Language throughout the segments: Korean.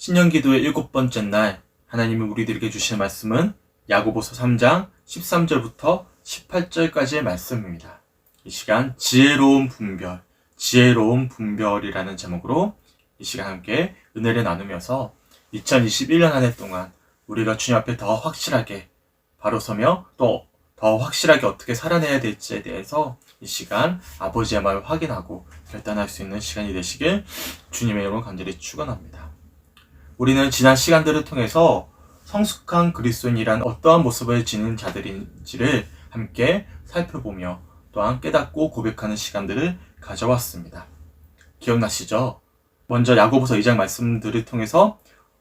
신년기도의 7번째 날 하나님이 우리들에게 주신 말씀은 야고보서 3장 13절부터 18절까지의 말씀입니다. 이 시간 지혜로운 분별이라는 제목으로 이 시간 함께 은혜를 나누면서 2021년 한 해 동안 우리가 주님 앞에 더 확실하게 바로 서며 또 더 확실하게 어떻게 살아내야 될지에 대해서 이 시간 아버지의 말을 확인하고 결단할 수 있는 시간이 되시길 주님의 이름으로 간절히 축원합니다. 우리는 지난 시간들을 통해서 성숙한 그리스도인이란 어떠한 모습을 지닌 자들인지를 함께 살펴보며 또한 깨닫고 고백하는 시간들을 가져왔습니다. 기억나시죠? 먼저 야고보서 2장 말씀들을 통해서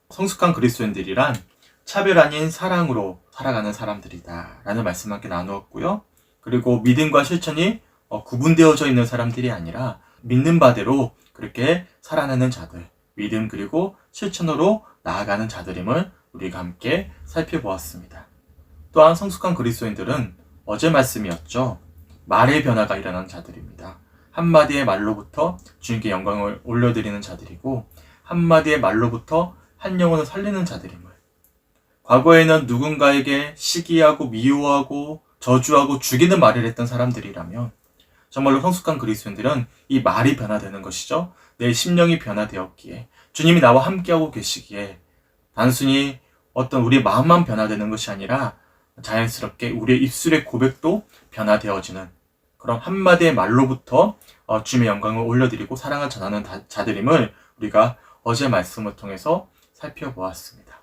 성숙한 그리스도인들이란 차별 아닌 사랑으로 살아가는 사람들이다 라는 말씀 함께 나누었고요. 그리고 믿음과 실천이 구분되어져 있는 사람들이 아니라 믿는 바대로 그렇게 살아내는 자들, 믿음 그리고 실천으로 나아가는 자들임을 우리가 함께 살펴보았습니다. 또한 성숙한 그리스도인들은 어제 말씀이었죠. 말의 변화가 일어난 자들입니다. 한마디의 말로부터 주님께 영광을 올려드리는 자들이고 한마디의 말로부터 한 영혼을 살리는 자들임을, 과거에는 누군가에게 시기하고 미워하고 저주하고 죽이는 말을 했던 사람들이라면 정말로 성숙한 그리스도인들은 이 말이 변화되는 것이죠. 내 심령이 변화되었기에 주님이 나와 함께하고 계시기에 단순히 어떤 우리의 마음만 변화되는 것이 아니라 자연스럽게 우리의 입술의 고백도 변화되어지는 그런 한마디의 말로부터 주님의 영광을 올려드리고 사랑을 전하는 자들임을 우리가 어제 말씀을 통해서 살펴보았습니다.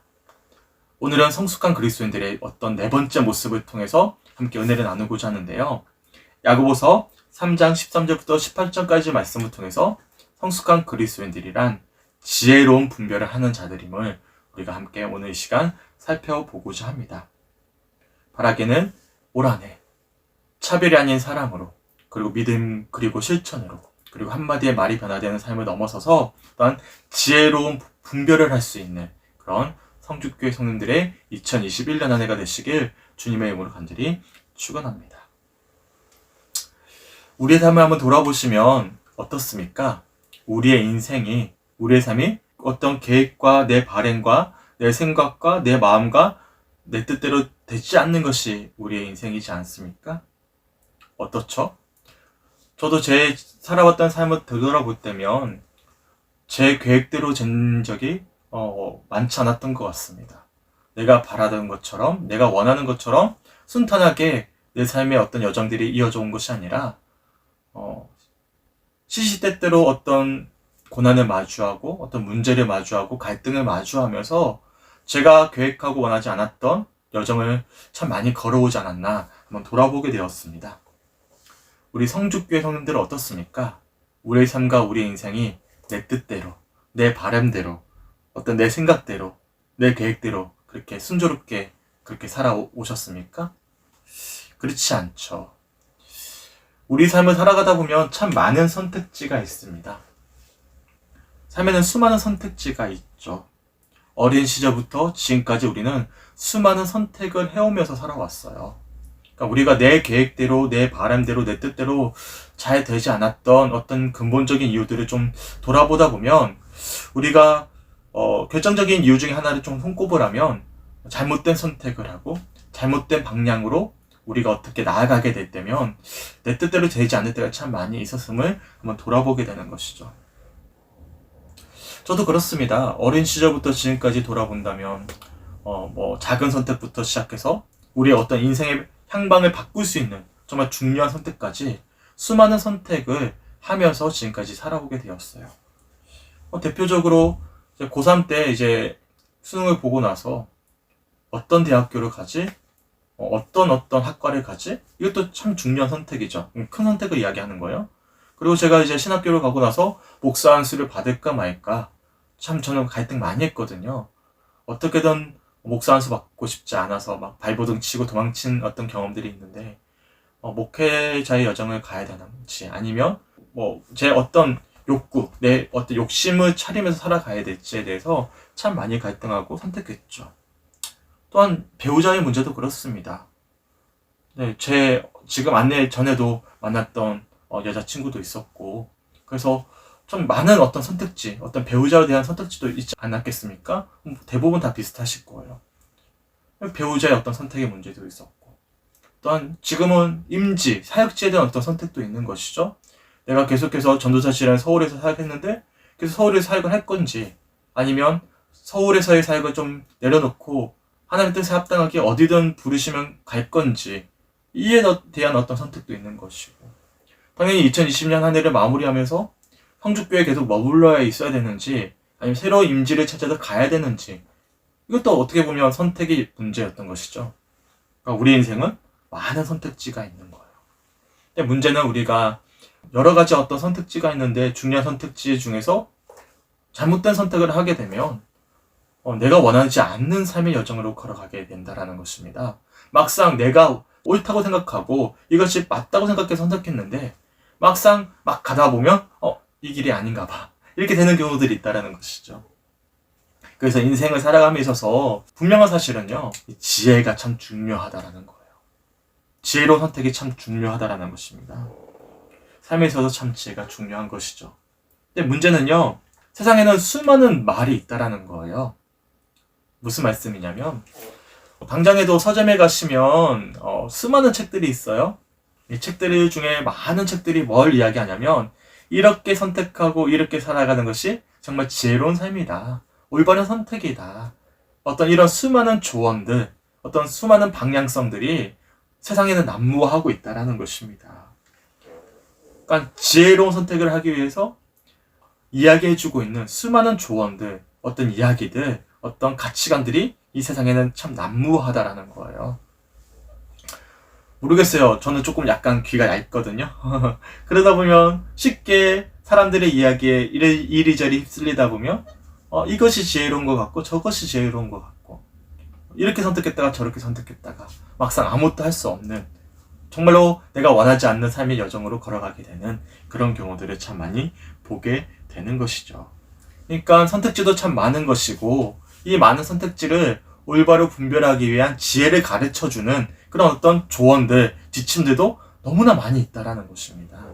오늘은 성숙한 그리스도인들의 어떤 네 번째 모습을 통해서 함께 은혜를 나누고자 하는데요. 야고보서 3장 13절부터 18절까지 말씀을 통해서 성숙한 그리스도인들이란 지혜로운 분별을 하는 자들임을 우리가 함께 오늘 이 시간 살펴보고자 합니다. 바라기는 올 한 해 차별이 아닌 사랑으로 그리고 믿음 그리고 실천으로 그리고 한마디의 말이 변화되는 삶을 넘어서서 또한 지혜로운 분별을 할 수 있는 그런 성주교회 성님들의 2021년 한 해가 되시길 주님의 이름으로 간절히 축원합니다. 우리의 삶을 한번 돌아보시면 어떻습니까? 우리의 삶이 어떤 계획과 내 발행과 내 생각과 내 마음과 내 뜻대로 되지 않는 것이 우리의 인생이지 않습니까? 어떻죠? 저도 제 살아왔던 삶을 되돌아볼 때면 제 계획대로 된 적이 많지 않았던 것 같습니다. 내가 바라던 것처럼, 내가 원하는 것처럼 순탄하게 내 삶의 어떤 여정들이 이어져 온 것이 아니라 시시때때로 어떤 고난을 마주하고 어떤 문제를 마주하고 갈등을 마주하면서 제가 계획하고 원하지 않았던 여정을 참 많이 걸어오지 않았나 한번 돌아보게 되었습니다. 우리 성주교회 성님들은 어떻습니까? 우리의 삶과 우리의 인생이 내 뜻대로, 내 바람대로, 어떤 내 생각대로, 내 계획대로 그렇게 순조롭게 그렇게 살아오셨습니까? 그렇지 않죠. 우리 삶을 살아가다 보면 참 많은 선택지가 있습니다. 삶에는 수많은 선택지가 있죠. 어린 시절부터 지금까지 우리는 수많은 선택을 해오면서 살아왔어요. 그러니까 우리가 내 계획대로, 내 바람대로, 내 뜻대로 잘 되지 않았던 어떤 근본적인 이유들을 좀 돌아보다 보면 우리가 결정적인 이유 중에 하나를 좀 손꼽으라면 잘못된 선택을 하고 잘못된 방향으로 우리가 어떻게 나아가게 될 때면 내 뜻대로 되지 않을 때가 참 많이 있었음을 한번 돌아보게 되는 것이죠. 저도 그렇습니다. 어린 시절부터 지금까지 돌아본다면 작은 선택부터 시작해서 우리의 어떤 인생의 향방을 바꿀 수 있는 정말 중요한 선택까지 수많은 선택을 하면서 지금까지 살아오게 되었어요. 대표적으로 고3 때 이제 수능을 보고 나서 어떤 대학교를 가지? 어떤 학과를 가지? 이것도 참 중요한 선택이죠. 큰 선택을 이야기하는 거예요. 그리고 제가 이제 신학교를 가고 나서 목사 안수를 받을까 말까 참 저는 갈등 많이 했거든요. 어떻게든 목사 안수 받고 싶지 않아서 막 발버둥 치고 도망친 어떤 경험들이 있는데 목회자의 여정을 가야 되는지 아니면 제 어떤 욕구, 내 어떤 욕심을 차리면서 살아가야 될지에 대해서 참 많이 갈등하고 선택했죠. 또한 배우자의 문제도 그렇습니다. 네, 제 지금 전에도 만났던 여자친구도 있었고 그래서 좀 많은 어떤 선택지, 어떤 배우자에 대한 선택지도 있지 않았겠습니까? 대부분 다 비슷하실 거예요. 배우자의 어떤 선택의 문제도 있었고, 또한 지금은 임지, 사역지에 대한 어떤 선택도 있는 것이죠. 내가 계속해서 전도사실은 서울에서 사역했는데 계속 서울에서 사역을 할 건지, 아니면 서울에서의 사역을 좀 내려놓고 하나님 뜻에 합당하게 어디든 부르시면 갈 건지, 이에 대한 어떤 선택도 있는 것이고, 당연히 2020년 한 해를 마무리하면서 성주교에 계속 머물러야 있어야 되는지, 아니면 새로운 임지를 찾아서 가야 되는지, 이것도 어떻게 보면 선택의 문제였던 것이죠. 그러니까 우리 인생은 많은 선택지가 있는 거예요. 근데 문제는 우리가 여러 가지 어떤 선택지가 있는데 중요한 선택지 중에서 잘못된 선택을 하게 되면 내가 원하지 않는 삶의 여정으로 걸어가게 된다라는 것입니다. 막상 내가 옳다고 생각하고 이것이 맞다고 생각해서 선택했는데 막상 막 가다 보면 이 길이 아닌가 봐, 이렇게 되는 경우들이 있다라는 것이죠. 그래서 인생을 살아감에 있어서 분명한 사실은요, 지혜가 참 중요하다라는 거예요. 지혜로운 선택이 참 중요하다라는 것입니다. 삶에 있어서 참 지혜가 중요한 것이죠. 근데 문제는요, 세상에는 수많은 말이 있다라는 거예요. 무슨 말씀이냐면, 당장에도 서점에 가시면 수많은 책들이 있어요. 이 책들 중에 많은 책들이 뭘 이야기하냐면, 이렇게 선택하고 이렇게 살아가는 것이 정말 지혜로운 삶이다, 올바른 선택이다, 어떤 이런 수많은 조언들, 어떤 수많은 방향성들이 세상에는 난무하고 있다라는 것입니다. 그러니까 지혜로운 선택을 하기 위해서 이야기해주고 있는 수많은 조언들, 어떤 이야기들, 어떤 가치관들이 이 세상에는 참 난무하다라는 거예요. 모르겠어요. 저는 조금 약간 귀가 얇거든요. 그러다 보면 쉽게 사람들의 이야기에 이리저리 휩쓸리다 보면 이것이 지혜로운 것 같고 저것이 지혜로운 것 같고, 이렇게 선택했다가 저렇게 선택했다가 막상 아무것도 할 수 없는, 정말로 내가 원하지 않는 삶의 여정으로 걸어가게 되는 그런 경우들을 참 많이 보게 되는 것이죠. 그러니까 선택지도 참 많은 것이고, 이 많은 선택지를 올바로 분별하기 위한 지혜를 가르쳐주는 그런 어떤 조언들, 지침들도 너무나 많이 있다라는 것입니다.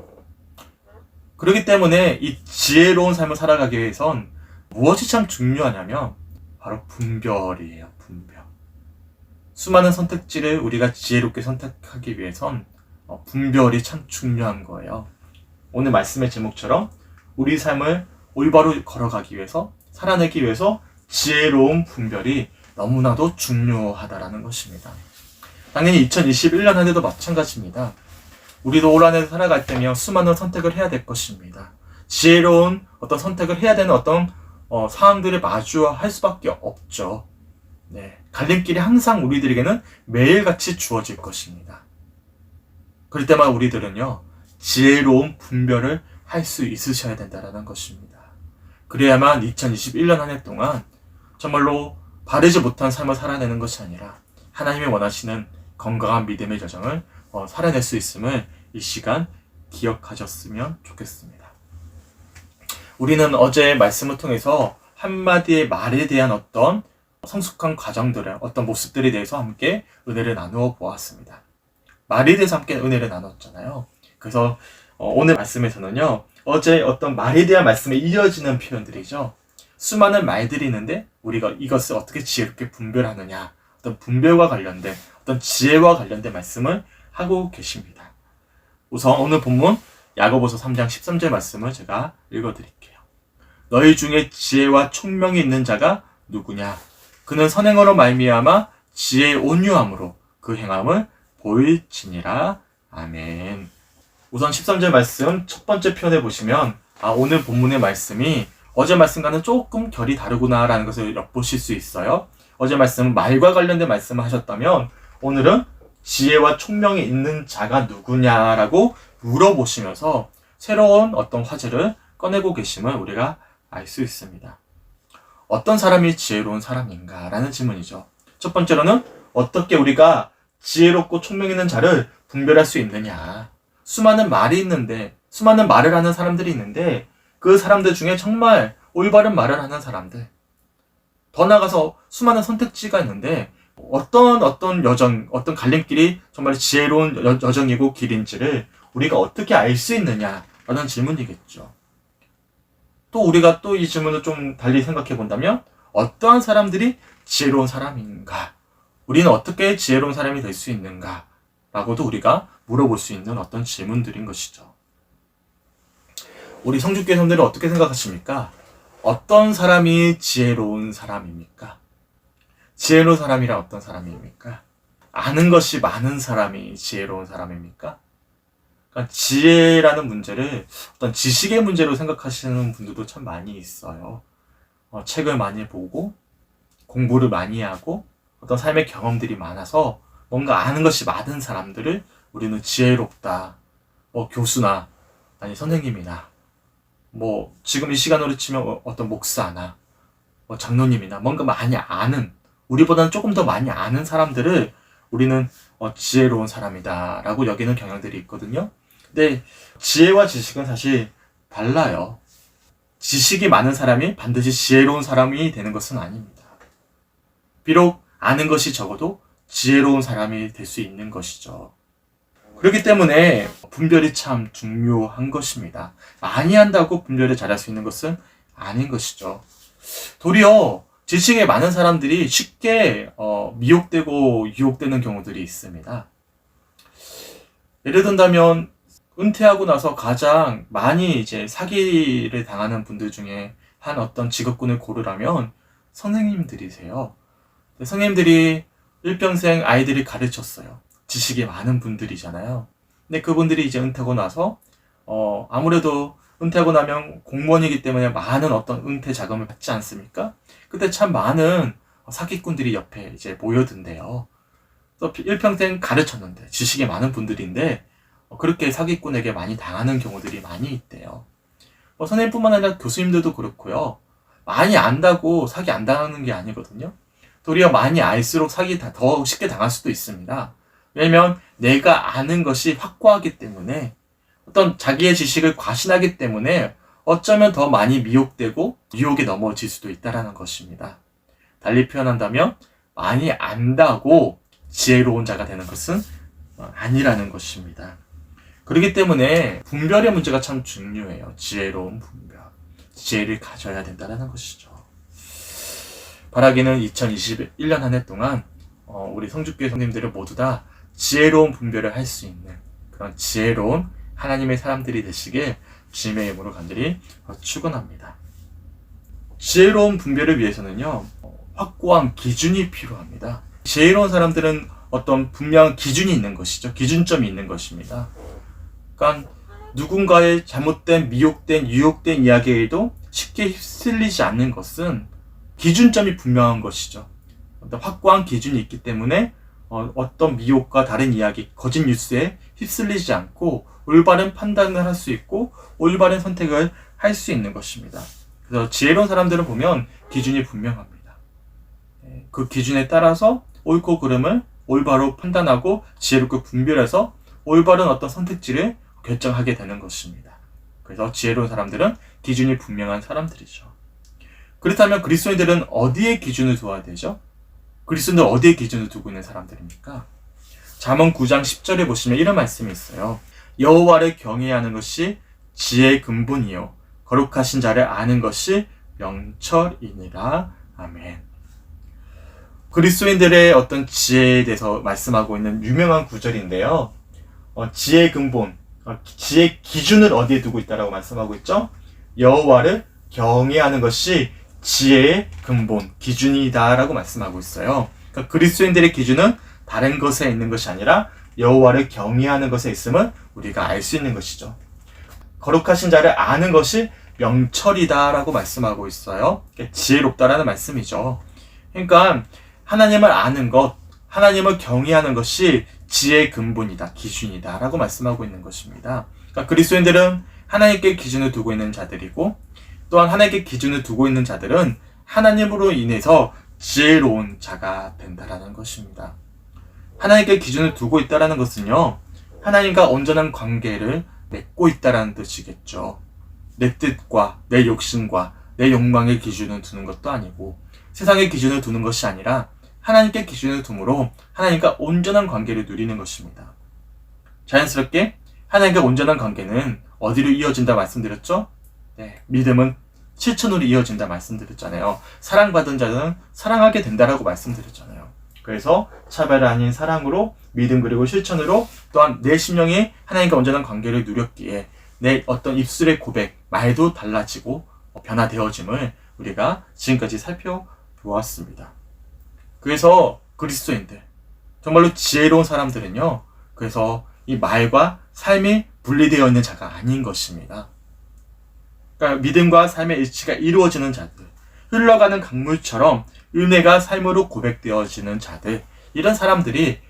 그렇기 때문에 이 지혜로운 삶을 살아가기 위해선 무엇이 참 중요하냐면 바로 분별이에요. 분별. 수많은 선택지를 우리가 지혜롭게 선택하기 위해선 분별이 참 중요한 거예요. 오늘 말씀의 제목처럼 우리 삶을 올바로 걸어가기 위해서, 살아내기 위해서 지혜로운 분별이 너무나도 중요하다라는 것입니다. 당연히 2021년 한 해도 마찬가지입니다. 우리도 올 한 해 살아갈 때면 수많은 선택을 해야 될 것입니다. 지혜로운 어떤 선택을 해야 되는 어떤 상황들을 마주할 수밖에 없죠. 네, 갈림길이 항상 우리들에게는 매일같이 주어질 것입니다. 그럴 때마다 우리들은요, 지혜로운 분별을 할 수 있으셔야 된다는 것입니다. 그래야만 2021년 한 해 동안 정말로 바르지 못한 삶을 살아내는 것이 아니라 하나님이 원하시는 건강한 믿음의 여정을 살아낼 수 있음을 이 시간 기억하셨으면 좋겠습니다. 우리는 어제 말씀을 통해서 한마디의 말에 대한 어떤 성숙한 과정들을, 어떤 모습들에 대해서 함께 은혜를 나누어 보았습니다. 말에 대해서 함께 은혜를 나눴잖아요. 그래서 오늘 말씀에서는요, 어제 어떤 말에 대한 말씀에 이어지는 표현들이죠. 수많은 말들이 있는데 우리가 이것을 어떻게 지혜롭게 분별하느냐, 어떤 분별과 관련된, 어떤 지혜와 관련된 말씀을 하고 계십니다. 우선 오늘 본문 야고보서 3장 13절 말씀을 제가 읽어드릴게요. 너희 중에 지혜와 총명이 있는 자가 누구냐? 그는 선행으로 말미암아 지혜의 온유함으로 그 행함을 보일지니라. 아멘. 우선 13절 말씀 첫 번째 표현에 보시면 오늘 본문의 말씀이 어제 말씀과는 조금 결이 다르구나라는 것을 엿보실 수 있어요. 어제 말씀은 말과 관련된 말씀을 하셨다면 오늘은 지혜와 총명이 있는 자가 누구냐라고 물어보시면서 새로운 어떤 화제를 꺼내고 계심을 우리가 알 수 있습니다. 어떤 사람이 지혜로운 사람인가라는 질문이죠. 첫 번째로는 어떻게 우리가 지혜롭고 총명 있는 자를 분별할 수 있느냐. 수많은 말이 있는데, 수많은 말을 하는 사람들이 있는데 그 사람들 중에 정말 올바른 말을 하는 사람들, 더 나아가서 수많은 선택지가 있는데 어떤 여정, 어떤 갈림길이 정말 지혜로운 여정이고 길인지를 우리가 어떻게 알 수 있느냐라는 질문이겠죠. 또 우리가 또 이 질문을 좀 달리 생각해 본다면 어떠한 사람들이 지혜로운 사람인가? 우리는 어떻게 지혜로운 사람이 될 수 있는가? 라고도 우리가 물어볼 수 있는 어떤 질문들인 것이죠. 우리 성주교회 성도들은 어떻게 생각하십니까? 어떤 사람이 지혜로운 사람입니까? 지혜로운 사람이란 어떤 사람입니까? 아는 것이 많은 사람이 지혜로운 사람입니까? 그러니까 지혜라는 문제를 어떤 지식의 문제로 생각하시는 분들도 참 많이 있어요. 책을 많이 보고 공부를 많이 하고 어떤 삶의 경험들이 많아서 뭔가 아는 것이 많은 사람들을 우리는 지혜롭다. 교수나 아니 선생님이나 지금 이 시간으로 치면 어떤 목사나 장로님이나 뭔가 많이 아는, 우리보다는 조금 더 많이 아는 사람들을 우리는 지혜로운 사람이다 라고 여기는 경향들이 있거든요. 근데 지혜와 지식은 사실 달라요. 지식이 많은 사람이 반드시 지혜로운 사람이 되는 것은 아닙니다. 비록 아는 것이 적어도 지혜로운 사람이 될 수 있는 것이죠. 그렇기 때문에 분별이 참 중요한 것입니다. 많이 한다고 분별을 잘할 수 있는 것은 아닌 것이죠. 도리어 지식이 많은 사람들이 쉽게 미혹되고 유혹되는 경우들이 있습니다. 예를 든다면 은퇴하고 나서 가장 많이 이제 사기를 당하는 분들 중에 한 어떤 직업군을 고르라면 선생님들이세요. 선생님들이 일평생 아이들을 가르쳤어요. 지식이 많은 분들이잖아요. 근데 그분들이 이제 은퇴하고 나서 아무래도 은퇴하고 나면 공무원이기 때문에 많은 어떤 은퇴 자금을 받지 않습니까? 그때 참 많은 사기꾼들이 옆에 이제 모여든대요. 또 일평생 가르쳤는데 지식이 많은 분들인데 그렇게 사기꾼에게 많이 당하는 경우들이 많이 있대요. 선생님뿐만 아니라 교수님들도 그렇고요. 많이 안다고 사기 안 당하는 게 아니거든요. 도리어 많이 알수록 사기 더 쉽게 당할 수도 있습니다. 왜냐면 내가 아는 것이 확고하기 때문에, 어떤 자기의 지식을 과신하기 때문에 어쩌면 더 많이 미혹되고 유혹에 넘어질 수도 있다는 것입니다. 달리 표현한다면 많이 안다고 지혜로운 자가 되는 것은 아니라는 것입니다. 그렇기 때문에 분별의 문제가 참 중요해요. 지혜로운 분별. 지혜를 가져야 된다는 것이죠. 바라기는 2021년 한 해 동안 우리 성주교회 성님들을 모두 다 지혜로운 분별을 할 수 있는 그런 지혜로운 하나님의 사람들이 되시길 주님의 이름으로 간절히 축원합니다. 지혜로운 분별을 위해서는요, 확고한 기준이 필요합니다. 지혜로운 사람들은 어떤 분명한 기준이 있는 것이죠. 기준점이 있는 것입니다. 그러니까 누군가의 잘못된, 미혹된, 유혹된 이야기에도 쉽게 휩쓸리지 않는 것은 기준점이 분명한 것이죠. 어떤 확고한 기준이 있기 때문에 어떤 미혹과 다른 이야기, 거짓 뉴스에 휩쓸리지 않고 올바른 판단을 할 수 있고 올바른 선택을 할 수 있는 것입니다. 그래서 지혜로운 사람들을 보면 기준이 분명합니다. 그 기준에 따라서 옳고 그름을 올바로 판단하고 지혜롭게 분별해서 올바른 어떤 선택지를 결정하게 되는 것입니다. 그래서 지혜로운 사람들은 기준이 분명한 사람들이죠. 그렇다면 그리스도인들은 어디에 기준을 두어야 되죠? 그리스도인들은 어디에 기준을 두고 있는 사람들입니까? 잠언 9장 10절에 보시면 이런 말씀이 있어요. 여호와를 경외하는 것이 지혜의 근본이요 거룩하신 자를 아는 것이 명철이니라. 아멘. 그리스도인들의 어떤 지혜에 대해서 말씀하고 있는 유명한 구절인데요. 지혜의 근본, 지혜의 기준을 어디에 두고 있다라고 말씀하고 있죠? 여호와를 경외하는 것이 지혜의 근본, 기준이다라고 말씀하고 있어요. 그러니까 그리스도인들의 기준은 다른 것에 있는 것이 아니라 여호와를 경외하는 것에 있음을 우리가 알 수 있는 것이죠. 거룩하신 자를 아는 것이 명철이다라고 말씀하고 있어요. 지혜롭다라는 말씀이죠. 그러니까 하나님을 아는 것, 하나님을 경외하는 것이 지혜의 근본이다, 기준이다라고 말씀하고 있는 것입니다. 그러니까 그리스도인들은 하나님께 기준을 두고 있는 자들이고, 또한 하나님께 기준을 두고 있는 자들은 하나님으로 인해서 지혜로운 자가 된다라는 것입니다. 하나님께 기준을 두고 있다라는 것은요, 하나님과 온전한 관계를 맺고 있다라는 뜻이겠죠. 내 뜻과 내 욕심과 내 욕망의 기준을 두는 것도 아니고 세상의 기준을 두는 것이 아니라 하나님께 기준을 둠으로 하나님과 온전한 관계를 누리는 것입니다. 자연스럽게 하나님과 온전한 관계는 어디로 이어진다 말씀드렸죠? 네, 믿음은 실천으로 이어진다 말씀드렸잖아요. 사랑받은 자는 사랑하게 된다라고 말씀드렸잖아요. 그래서 차별 아닌 사랑으로 믿음 그리고 실천으로 또한 내 심령이 하나님과 온전한 관계를 누렸기에 내 어떤 입술의 고백, 말도 달라지고 변화되어짐을 우리가 지금까지 살펴보았습니다. 그래서 그리스도인들, 정말로 지혜로운 사람들은요, 그래서 이 말과 삶이 분리되어 있는 자가 아닌 것입니다. 그러니까 믿음과 삶의 일치가 이루어지는 자들, 흘러가는 강물처럼 은혜가 삶으로 고백되어지는 자들, 이런 사람들이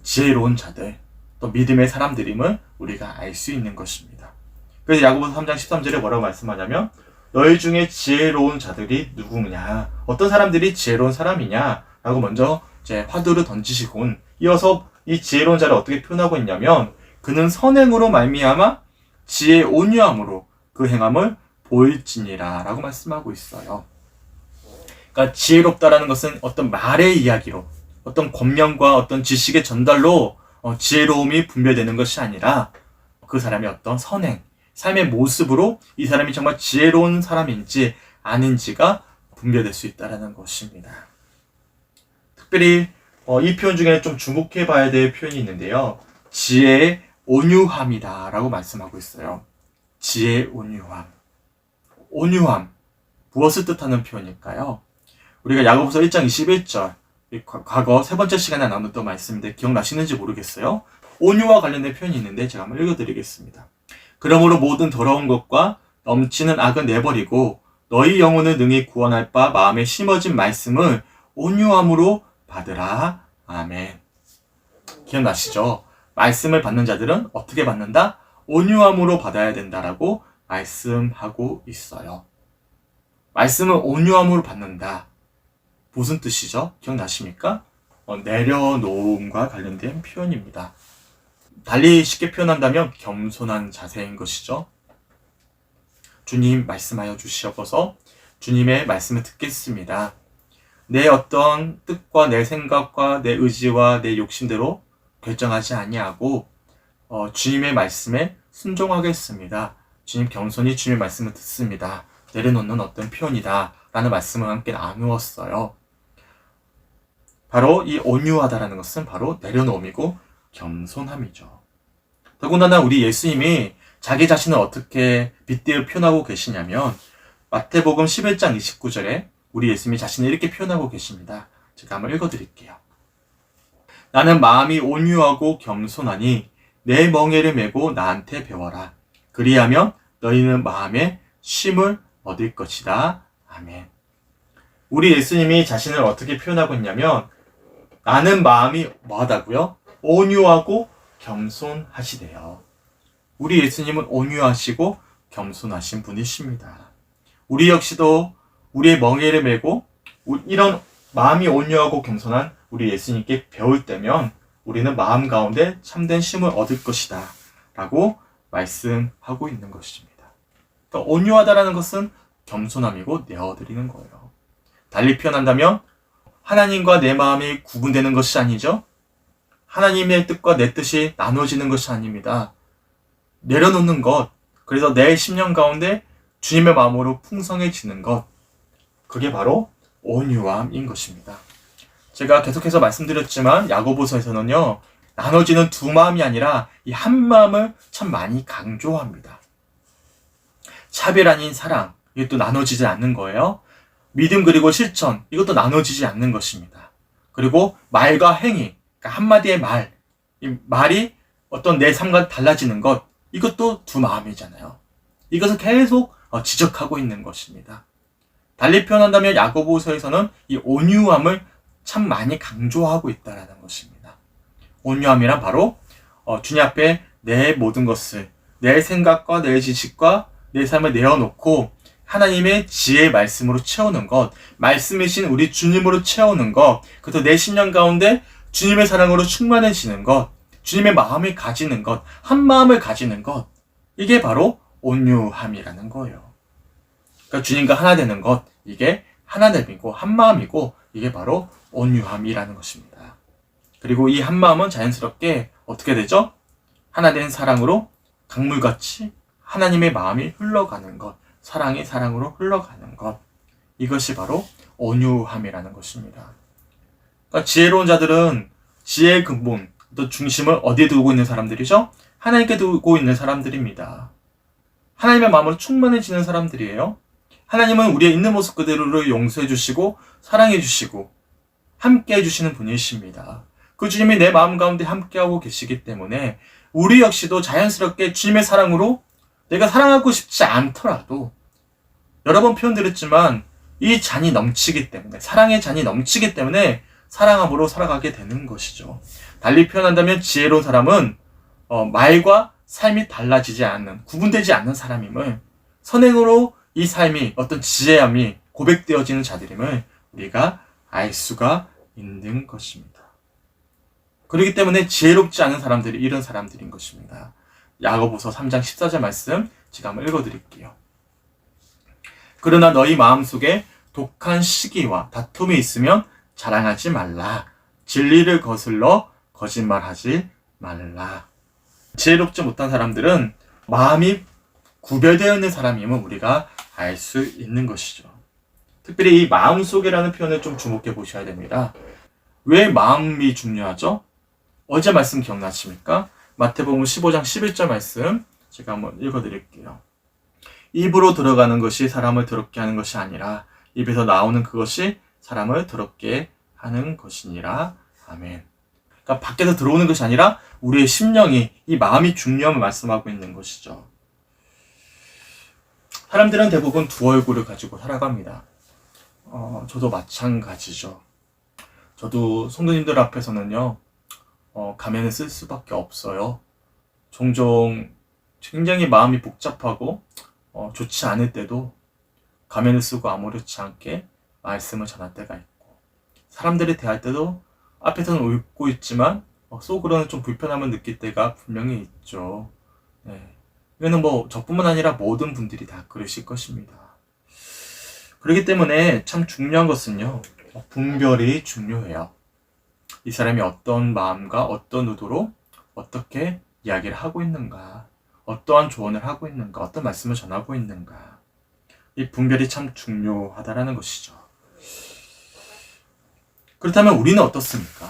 지혜로운 자들, 또 믿음의 사람들임을 우리가 알 수 있는 것입니다. 그래서 야고보서 3장 13절에 뭐라고 말씀하냐면 너희 중에 지혜로운 자들이 누구냐, 어떤 사람들이 지혜로운 사람이냐 라고 먼저 이제 화두를 던지시곤 이어서 이 지혜로운 자를 어떻게 표현하고 있냐면 그는 선행으로 말미암아 지혜 온유함으로 그 행함을 보일지니라 라고 말씀하고 있어요. 그러니까 지혜롭다라는 것은 어떤 말의 이야기로, 어떤 권면과 어떤 지식의 전달로 지혜로움이 분별되는 것이 아니라 그 사람의 어떤 선행, 삶의 모습으로 이 사람이 정말 지혜로운 사람인지 아닌지가 분별될 수 있다는 것입니다. 특별히 이 표현 중에 좀 주목해 봐야 될 표현이 있는데요. 지혜의 온유함이다 라고 말씀하고 있어요. 지혜의 온유함. 온유함. 무엇을 뜻하는 표현일까요? 우리가 야고보서 1장 21절, 과거 세 번째 시간에 나눴던 말씀인데 기억나시는지 모르겠어요. 온유와 관련된 표현이 있는데 제가 한번 읽어드리겠습니다. 그러므로 모든 더러운 것과 넘치는 악은 내버리고 너희 영혼을 능히 구원할 바 마음에 심어진 말씀을 온유함으로 받으라. 아멘. 기억나시죠? 말씀을 받는 자들은 어떻게 받는다? 온유함으로 받아야 된다라고 말씀하고 있어요. 말씀을 온유함으로 받는다. 무슨 뜻이죠? 기억나십니까? 내려놓음과 관련된 표현입니다. 달리 쉽게 표현한다면 겸손한 자세인 것이죠. 주님 말씀하여 주시옵소서. 주님의 말씀을 듣겠습니다. 내 어떤 뜻과 내 생각과 내 의지와 내 욕심대로 결정하지 아니하고 주님의 말씀에 순종하겠습니다. 주님 겸손히 주님의 말씀을 듣습니다. 내려놓는 어떤 표현이다 라는 말씀을 함께 나누었어요. 바로 이 온유하다라는 것은 바로 내려놓음이고 겸손함이죠. 더군다나 우리 예수님이 자기 자신을 어떻게 빗대어 표현하고 계시냐면 마태복음 11장 29절에 우리 예수님이 자신을 이렇게 표현하고 계십니다. 제가 한번 읽어드릴게요. 나는 마음이 온유하고 겸손하니 내 멍에를 메고 나한테 배워라. 그리하면 너희는 마음에 쉼을 얻을 것이다. 아멘. 우리 예수님이 자신을 어떻게 표현하고 있냐면 나는 마음이 뭐하다고요? 온유하고 겸손하시대요. 우리 예수님은 온유하시고 겸손하신 분이십니다. 우리 역시도 우리의 멍에를 메고 이런 마음이 온유하고 겸손한 우리 예수님께 배울 때면 우리는 마음 가운데 참된 쉼을 얻을 것이다 라고 말씀하고 있는 것입니다. 그러니까 온유하다라는 것은 겸손함이고 내어드리는 거예요. 달리 표현한다면 하나님과 내 마음이 구분되는 것이 아니죠. 하나님의 뜻과 내 뜻이 나눠지는 것이 아닙니다. 내려놓는 것, 그래서 내 심령 가운데 주님의 마음으로 풍성해지는 것, 그게 바로 온유함인 것입니다. 제가 계속해서 말씀드렸지만 야고보서에서는요, 나눠지는 두 마음이 아니라 이 한 마음을 참 많이 강조합니다. 차별 아닌 사랑, 이것도 나눠지지 않는 거예요. 믿음 그리고 실천, 이것도 나눠지지 않는 것입니다. 그리고 말과 행위, 그러니까 한마디의 말, 이 말이 어떤 내 삶과 달라지는 것, 이것도 두 마음이잖아요. 이것을 계속 지적하고 있는 것입니다. 달리 표현한다면 야고보서에서는 이 온유함을 참 많이 강조하고 있다는 것입니다. 온유함이란 바로 주님 앞에 내 모든 것을, 내 생각과 내 지식과 내 삶을 내어놓고 하나님의 지혜의 말씀으로 채우는 것, 말씀이신 우리 주님으로 채우는 것, 그래서 내 심령 가운데 주님의 사랑으로 충만해지는 것, 주님의 마음을 가지는 것, 한 마음을 가지는 것, 이게 바로 온유함이라는 거예요. 그러니까 주님과 하나 되는 것, 이게 하나됨이고 한 마음이고 이게 바로 온유함이라는 것입니다. 그리고 이 한 마음은 자연스럽게 어떻게 되죠? 하나 된 사랑으로 강물같이 하나님의 마음이 흘러가는 것, 사랑이 사랑으로 흘러가는 것. 이것이 바로 온유함이라는 것입니다. 그러니까 지혜로운 자들은 지혜의 근본, 또 중심을 어디에 두고 있는 사람들이죠? 하나님께 두고 있는 사람들입니다. 하나님의 마음으로 충만해지는 사람들이에요. 하나님은 우리의 있는 모습 그대로를 용서해 주시고 사랑해 주시고 함께 해주시는 분이십니다. 그 주님이 내 마음 가운데 함께하고 계시기 때문에 우리 역시도 자연스럽게 주님의 사랑으로 내가 사랑하고 싶지 않더라도 여러 번 표현 드렸지만 이 잔이 넘치기 때문에 사랑의 잔이 넘치기 때문에 사랑함으로 살아가게 되는 것이죠. 달리 표현한다면 지혜로운 사람은 말과 삶이 달라지지 않는 구분되지 않는 사람임을 선행으로 이 삶이 어떤 지혜함이 고백되어지는 자들임을 우리가 알 수가 있는 것입니다. 그렇기 때문에 지혜롭지 않은 사람들이 이런 사람들인 것입니다. 야고보서 3장 14절 말씀 제가 한번 읽어드릴게요. 그러나 너희 마음속에 독한 시기와 다툼이 있으면 자랑하지 말라. 진리를 거슬러 거짓말하지 말라. 지혜롭지 못한 사람들은 마음이 구별되어 있는 사람임을 우리가 알 수 있는 것이죠. 특별히 이 마음속에라는 표현을 좀 주목해 보셔야 됩니다. 왜 마음이 중요하죠? 어제 말씀 기억나십니까? 마태복음 15장 11절 말씀 제가 한번 읽어드릴게요. 입으로 들어가는 것이 사람을 더럽게 하는 것이 아니라 입에서 나오는 그것이 사람을 더럽게 하는 것이니라. 아멘. 그러니까 밖에서 들어오는 것이 아니라 우리의 심령이, 이 마음이 중요함을 말씀하고 있는 것이죠. 사람들은 대부분 두 얼굴을 가지고 살아갑니다. 저도 마찬가지죠. 저도 성도님들 앞에서는요, 가면을 쓸 수밖에 없어요. 종종 굉장히 마음이 복잡하고 좋지 않을 때도 가면을 쓰고 아무렇지 않게 말씀을 전할 때가 있고, 사람들이 대할 때도 앞에서는 웃고 있지만 속으로는 좀 불편함을 느낄 때가 분명히 있죠. 네. 이거는 저뿐만 아니라 모든 분들이 다 그러실 것입니다. 그렇기 때문에 참 중요한 것은요, 분별이 중요해요. 이 사람이 어떤 마음과 어떤 의도로 어떻게 이야기를 하고 있는가, 어떠한 조언을 하고 있는가, 어떤 말씀을 전하고 있는가, 이 분별이 참 중요하다라는 것이죠. 그렇다면 우리는 어떻습니까?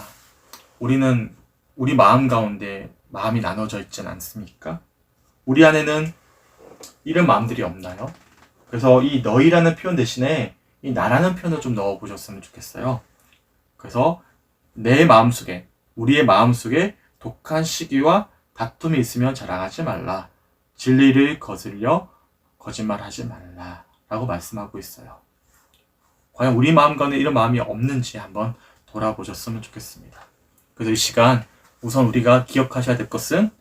우리는 우리 마음 가운데 마음이 나눠져 있지는 않습니까? 우리 안에는 이런 마음들이 없나요? 그래서 이 너희라는 표현 대신에 이 나라는 표현을 좀 넣어보셨으면 좋겠어요. 그래서 내 마음속에, 우리의 마음속에 독한 시기와 다툼이 있으면 자랑하지 말라. 진리를 거슬려 거짓말하지 말라. 라고 말씀하고 있어요. 과연 우리 마음 가운데 이런 마음이 없는지 한번 돌아보셨으면 좋겠습니다. 그래서 이 시간 우선 우리가 기억하셔야 될 것은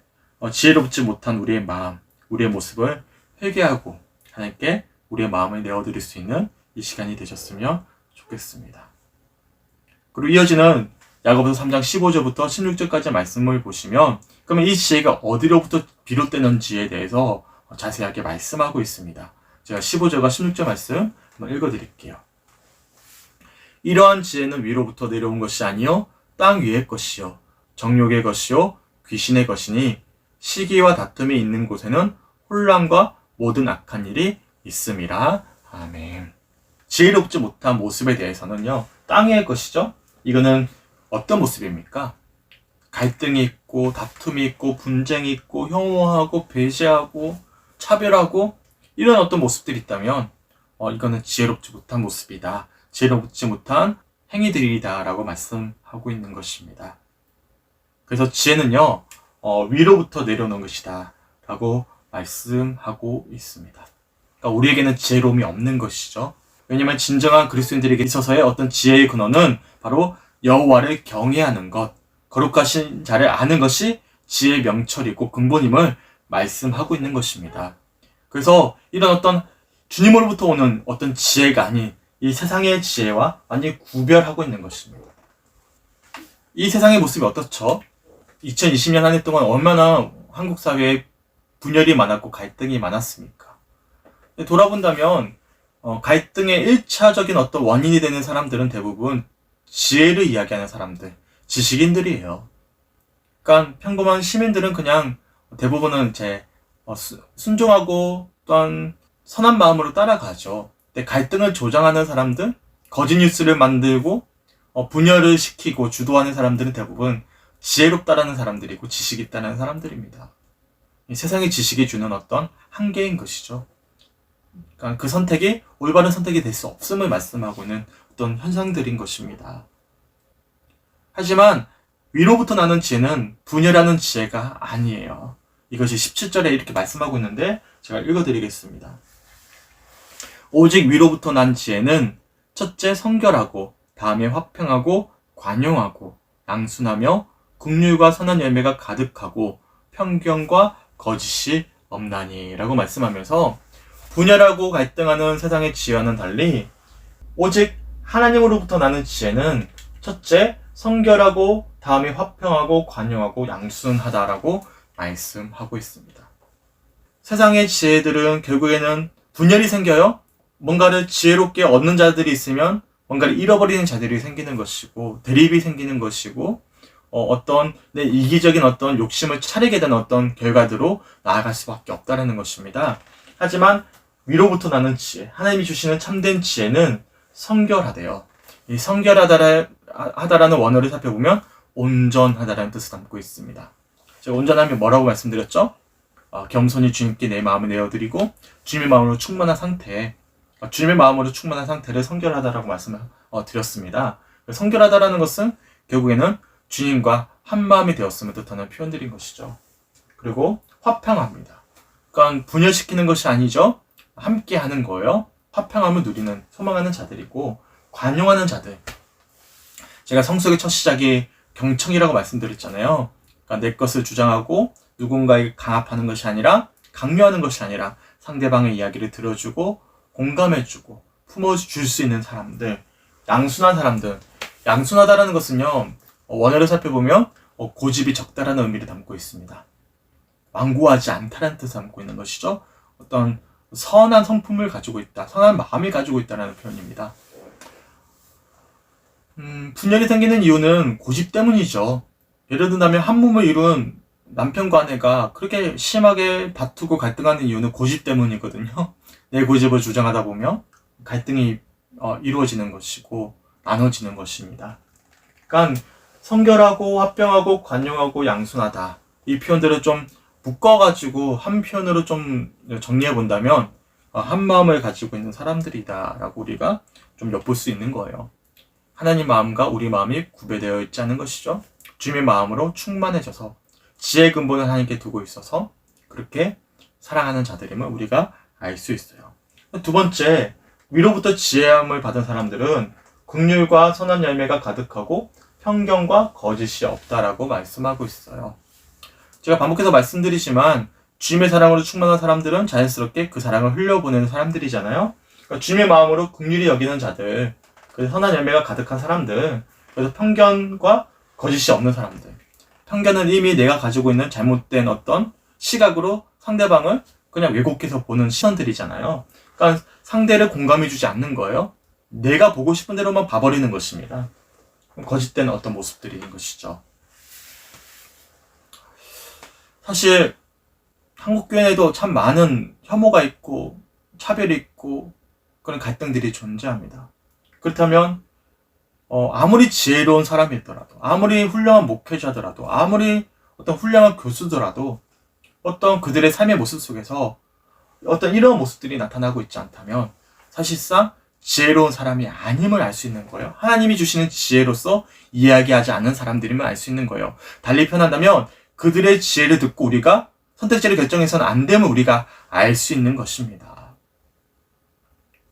지혜롭지 못한 우리의 마음, 우리의 모습을 회개하고 하나님께 우리의 마음을 내어드릴 수 있는 이 시간이 되셨으면 좋겠습니다. 그리고 이어지는 야고보서 3장 15절부터 16절까지 말씀을 보시면 그러면 이 지혜가 어디로부터 비롯되는지에 대해서 자세하게 말씀하고 있습니다. 제가 15절과 16절 말씀 한번 읽어드릴게요. 이러한 지혜는 위로부터 내려온 것이 아니요 땅 위의 것이요 정욕의 것이요 귀신의 것이니 시기와 다툼이 있는 곳에는 혼란과 모든 악한 일이 있음이라. 아멘. 지혜롭지 못한 모습에 대해서는요, 땅의 것이죠. 이거는 어떤 모습입니까? 갈등이 있고 다툼이 있고 분쟁이 있고 혐오하고 배제하고 차별하고 이런 어떤 모습들이 있다면 이거는 지혜롭지 못한 모습이다. 지혜롭지 못한 행위들이다 라고 말씀하고 있는 것입니다. 그래서 지혜는요, 위로부터 내려오는 것이다 라고 말씀하고 있습니다. 그러니까 우리에게는 지혜로움이 없는 것이죠. 왜냐하면 진정한 그리스도인들에게 있어서의 어떤 지혜의 근원은 바로 여호와를 경외하는 것, 거룩하신 자를 아는 것이 지혜의 명철이고 근본임을 말씀하고 있는 것입니다. 그래서 이런 어떤 주님으로부터 오는 어떤 지혜가 아닌 이 세상의 지혜와 완전히 구별하고 있는 것입니다. 이 세상의 모습이 어떻죠? 2020년 한 해 동안 얼마나 한국 사회에 분열이 많았고 갈등이 많았습니까? 돌아본다면 갈등의 1차적인 어떤 원인이 되는 사람들은 대부분 지혜를 이야기하는 사람들, 지식인들이에요. 그러니까 평범한 시민들은 그냥 대부분은 순종하고 또한 선한 마음으로 따라가죠. 근데 갈등을 조장하는 사람들, 거짓 뉴스를 만들고 분열을 시키고 주도하는 사람들은 대부분 지혜롭다라는 사람들이고 지식이 있다는 사람들입니다. 이 세상의 지식이 주는 어떤 한계인 것이죠. 그러니까 그 선택이 올바른 선택이 될 수 없음을 말씀하고 있는 어떤 현상들인 것입니다. 하지만 위로부터 나는 지혜는 분열하는 지혜가 아니에요. 이것이 17절에 이렇게 말씀하고 있는데 제가 읽어드리겠습니다. 오직 위로부터 난 지혜는 첫째 성결하고 다음에 화평하고 관용하고 양순하며 긍휼과 선한 열매가 가득하고 편견과 거짓이 없나니 라고 말씀하면서 분열하고 갈등하는 세상의 지혜와는 달리 오직 하나님으로부터 나는 지혜는 첫째 성결하고 다음에 화평하고 관용하고 양순하다라고 말씀하고 있습니다. 세상의 지혜들은 결국에는 분열이 생겨요. 뭔가를 지혜롭게 얻는 자들이 있으면 뭔가를 잃어버리는 자들이 생기는 것이고 대립이 생기는 것이고 어떤 내 이기적인 어떤 욕심을 차리게 된 어떤 결과대로 나아갈 수밖에 없다는 것입니다. 하지만 위로부터 나는 지혜, 하나님이 주시는 참된 지혜는 성결하대요. 이 성결하다라는 원어를 살펴보면 온전하다라는 뜻을 담고 있습니다. 제가 온전하면 뭐라고 말씀드렸죠? 겸손히 주님께 내 마음을 내어드리고 주님의 마음으로 충만한 상태, 주님의 마음으로 충만한 상태를 성결하다라고 말씀을 드렸습니다. 성결하다라는 것은 결국에는 주님과 한 마음이 되었음을 뜻하는 표현들인 것이죠. 그리고 화평합니다. 그러니까 분열시키는 것이 아니죠. 함께 하는 거예요. 화평함을 누리는, 소망하는 자들이고 관용하는 자들. 제가 성숙의 첫 시작이 경청이라고 말씀드렸잖아요. 그러니까 내 것을 주장하고 누군가에게 강압하는 것이 아니라 강요하는 것이 아니라 상대방의 이야기를 들어주고 공감해주고 품어줄 수 있는 사람들, 양순한 사람들. 양순하다라는 것은요, 원어를 살펴보면 고집이 적다라는 의미를 담고 있습니다. 완고하지 않다라는 뜻을 담고 있는 것이죠. 어떤 선한 성품을 가지고 있다, 선한 마음을 가지고 있다라는 표현입니다. 분열이 생기는 이유는 고집 때문이죠. 예를 든다면 한 몸을 이룬 남편과 아내가 그렇게 심하게 다투고 갈등하는 이유는 고집 때문이거든요. 내 고집을 주장하다 보면 갈등이 이루어지는 것이고 나눠지는 것입니다. 그러니까 성결하고 화평하고 관용하고 양순하다, 이 표현들을 좀 묶어가지고 한 표현으로 좀 정리해 본다면 한 마음을 가지고 있는 사람들이다 라고 우리가 좀 엿볼 수 있는 거예요. 하나님 마음과 우리 마음이 구별되어 있지 않은 것이죠. 주님의 마음으로 충만해져서 지혜의 근본을 하나님께 두고 있어서 그렇게 사랑하는 자들임을 우리가 알 수 있어요. 두 번째, 위로부터 지혜함을 받은 사람들은 긍휼과 선한 열매가 가득하고 편견과 거짓이 없다라고 말씀하고 있어요. 제가 반복해서 말씀드리지만 주님의 사랑으로 충만한 사람들은 자연스럽게 그 사랑을 흘려보내는 사람들이잖아요. 그러니까 주님의 마음으로 긍휼히 여기는 자들, 그래서 선한 열매가 가득한 사람들, 그래서 편견과 거짓이 없는 사람들. 편견은 이미 내가 가지고 있는 잘못된 어떤 시각으로 상대방을 그냥 왜곡해서 보는 시선들이잖아요. 그러니까 상대를 공감해주지 않는 거예요. 내가 보고 싶은 대로만 봐버리는 것입니다. 거짓된 어떤 모습들인 것이죠. 사실 한국교회에도 참 많은 혐오가 있고 차별이 있고 그런 갈등들이 존재합니다. 그렇다면 아무리 지혜로운 사람이더라도, 아무리 훌륭한 목회자더라도, 아무리 어떤 훌륭한 교수더라도 어떤 그들의 삶의 모습 속에서 어떤 이런 모습들이 나타나고 있지 않다면 사실상 지혜로운 사람이 아님을 알 수 있는 거예요. 하나님이 주시는 지혜로서 이야기하지 않는 사람들임을 알 수 있는 거예요. 달리 표현한다면 그들의 지혜를 듣고 우리가 선택지를 결정해서는 안 됨을 우리가 알 수 있는 것입니다.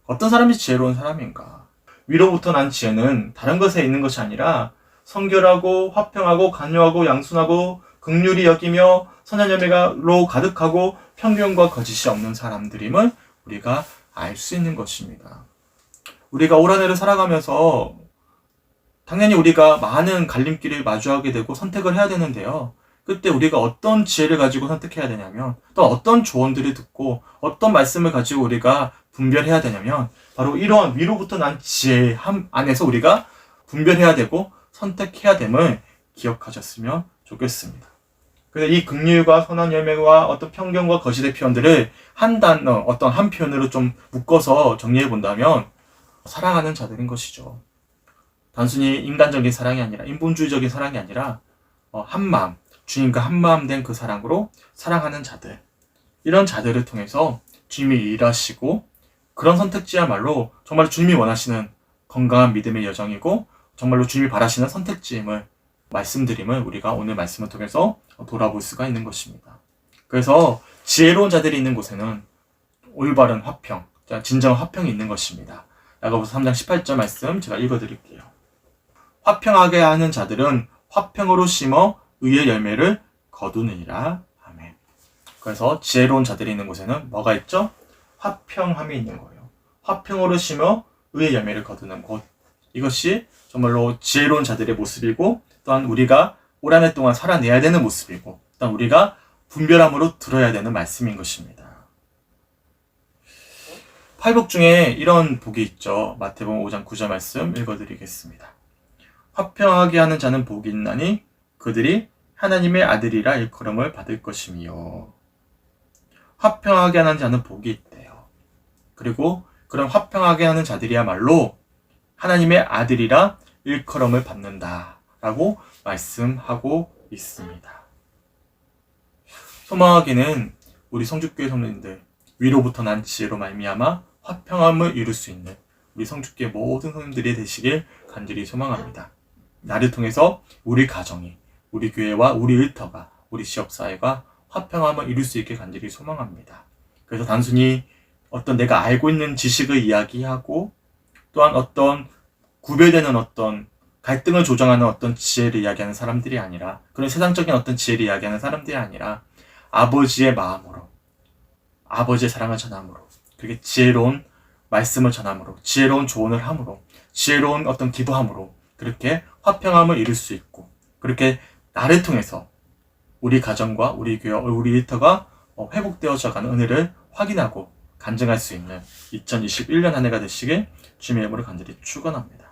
어떤 사람이 지혜로운 사람인가? 위로부터 난 지혜는 다른 것에 있는 것이 아니라 성결하고 화평하고 간요하고 양순하고 긍휼히 여기며 선한 열매로 가득하고 편견과 거짓이 없는 사람들임을 우리가 알 수 있는 것입니다. 우리가 올 한 해를 살아가면서 당연히 우리가 많은 갈림길을 마주하게 되고 선택을 해야 되는데요. 그때 우리가 어떤 지혜를 가지고 선택해야 되냐면, 또 어떤 조언들을 듣고 어떤 말씀을 가지고 우리가 분별해야 되냐면 바로 이러한 위로부터 난 지혜함 안에서 우리가 분별해야 되고 선택해야 됨을 기억하셨으면 좋겠습니다. 그래서 이 긍휼과 선한 열매와 어떤 편견과 거짓의 표현들을 한 단어, 어떤 한 표현으로 좀 묶어서 정리해 본다면 사랑하는 자들인 것이죠. 단순히 인간적인 사랑이 아니라, 인본주의적인 사랑이 아니라 한마음, 주님과 한마음 된 그 사랑으로 사랑하는 자들, 이런 자들을 통해서 주님이 일하시고, 그런 선택지야말로 정말 주님이 원하시는 건강한 믿음의 여정이고 정말로 주님이 바라시는 선택지임을 말씀드림을 우리가 오늘 말씀을 통해서 돌아볼 수가 있는 것입니다. 그래서 지혜로운 자들이 있는 곳에는 올바른 화평, 진정 화평이 있는 것입니다. 야고보서 3장 18절 말씀 제가 읽어드릴게요. 화평하게 하는 자들은 화평으로 심어 의의 열매를 거두느니라. 아멘. 그래서 지혜로운 자들이 있는 곳에는 뭐가 있죠? 화평함이 있는 거예요. 화평으로 심어 의의 열매를 거두는 곳. 이것이 정말로 지혜로운 자들의 모습이고, 또한 우리가 올 한 해 동안 살아내야 되는 모습이고, 또한 우리가 분별함으로 들어야 되는 말씀인 것입니다. 팔복 중에 이런 복이 있죠. 마태복음 5장 9절 말씀 읽어드리겠습니다. 화평하게 하는 자는 복이 있나니 그들이 하나님의 아들이라 일컬음을 받을 것이며. 화평하게 하는 자는 복이 있대요. 그리고 그런 화평하게 하는 자들이야말로 하나님의 아들이라 일컬음을 받는다라고 말씀하고 있습니다. 소망하기는 우리 성주교회 성도님들 위로부터 난 지혜로 말미암아 화평함을 이룰 수 있는 우리 성주교회 모든 성도님들이 되시길 간절히 소망합니다. 나를 통해서 우리 가정이, 우리 교회와 우리 일터가, 우리 지역사회가 화평함을 이룰 수 있게 간절히 소망합니다. 그래서 단순히 어떤 내가 알고 있는 지식을 이야기하고, 또한 어떤 구별되는 어떤 갈등을 조정하는 어떤 지혜를 이야기하는 사람들이 아니라, 그런 세상적인 어떤 지혜를 이야기하는 사람들이 아니라 아버지의 마음으로, 아버지의 사랑을 전함으로, 그렇게 지혜로운 말씀을 전함으로, 지혜로운 조언을 함으로, 지혜로운 어떤 기도함으로 그렇게 화평함을 이룰 수 있고, 그렇게 나를 통해서 우리 가정과 우리 교회, 우리 일터가 회복되어져 가는 은혜를 확인하고 간증할 수 있는 2021년 한 해가 되시길 주님의 이름으로 간절히 축원합니다.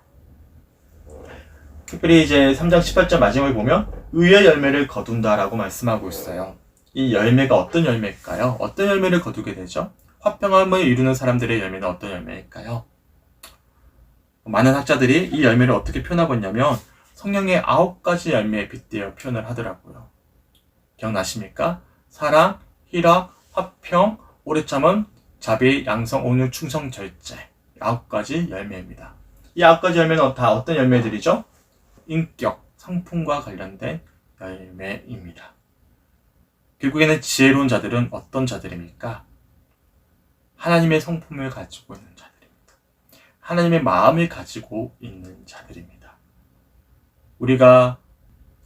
특별히 이제 3장 18절 마지막에 보면 의의 열매를 거둔다라고 말씀하고 있어요. 이 열매가 어떤 열매일까요? 어떤 열매를 거두게 되죠? 화평함을 이루는 사람들의 열매는 어떤 열매일까요? 많은 학자들이 이 열매를 어떻게 표현하고 있냐면 성령의 9가지 열매에 빗대어 표현을 하더라고요. 기억나십니까? 사랑, 희락, 화평, 오래 참음, 자비, 양성, 온유, 충성, 절제. 9가지 열매입니다. 이 9가지 열매는 다 어떤 열매들이죠? 인격, 성품과 관련된 열매입니다. 결국에는 지혜로운 자들은 어떤 자들입니까? 하나님의 성품을 가지고 있는 자들입니다. 하나님의 마음을 가지고 있는 자들입니다. 우리가